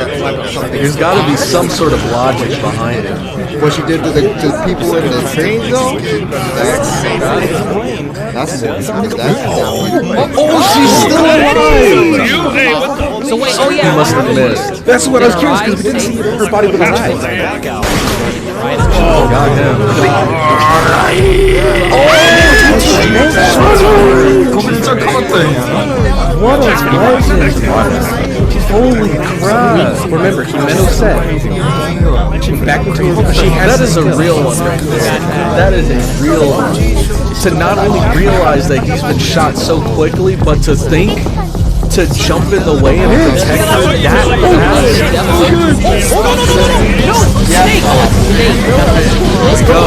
There's got to be some sort of logic behind it. What she did to the people in the train, though? That's she's still alive! So wait, oh yeah. He must have missed. That's what I was curious because we didn't see her body with her eyes. Oh, got him. What a legend! Holy crap! Remember, Himeno said, back into her, she has. That is a real one right there. That is a real one. To not only realize that he's been shot so quickly, but to think to jump in the way and protect her that fast. Let's go.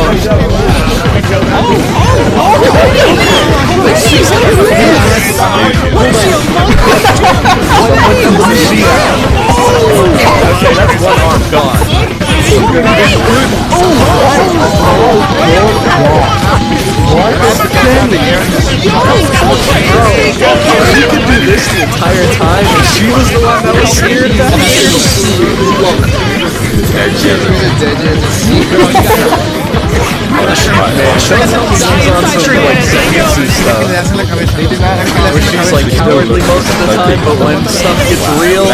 Okay, that's one arm gone. She could do this the entire time, and she was the one that was scared. Where she's like cowardly most of the time, but when stuff gets real,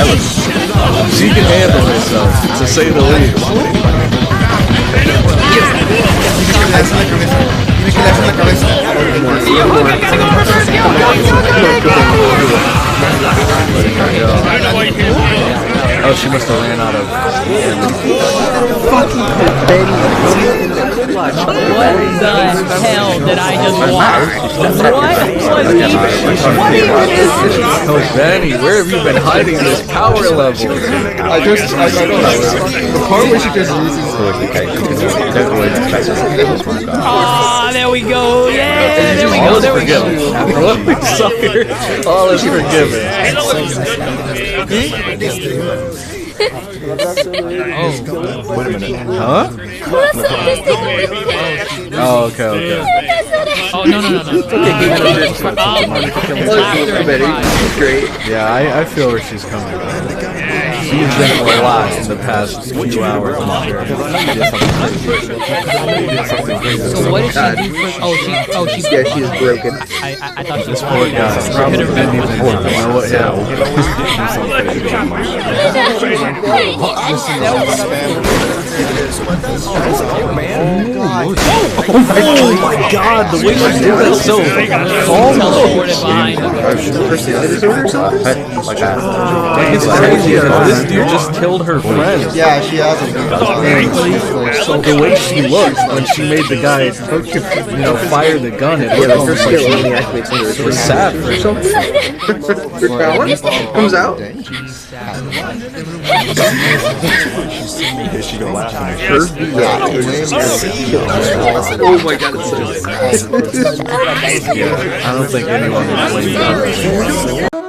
she can handle herself, to say the least. Oh, she must have ran out of fucking Kobeni in the clutch. What the hell did I just watch? Kobeni, where have you been hiding this power level? I don't know. The part where she just uses Ah, there we go. Yeah, there we go. There we go. After what we saw here, all is forgiven. Wait a minute. Huh? Oh, okay. Oh, no. great. Yeah, I feel where she's coming from. She's been a lot in the past few hours. So what did she do for? She's broken. I thought she was Poor guy. Probably didn't even know what hit him. Oh my god, the way she did that so teleported behind her. it's crazy because this dude just killed her friend. Yeah, she has a So the way she looked when she made the guy, fire the gun, it looked almost like she was sad for something. Her power comes out. She go last. Oh my god, it's so I don't think anyone would believe that.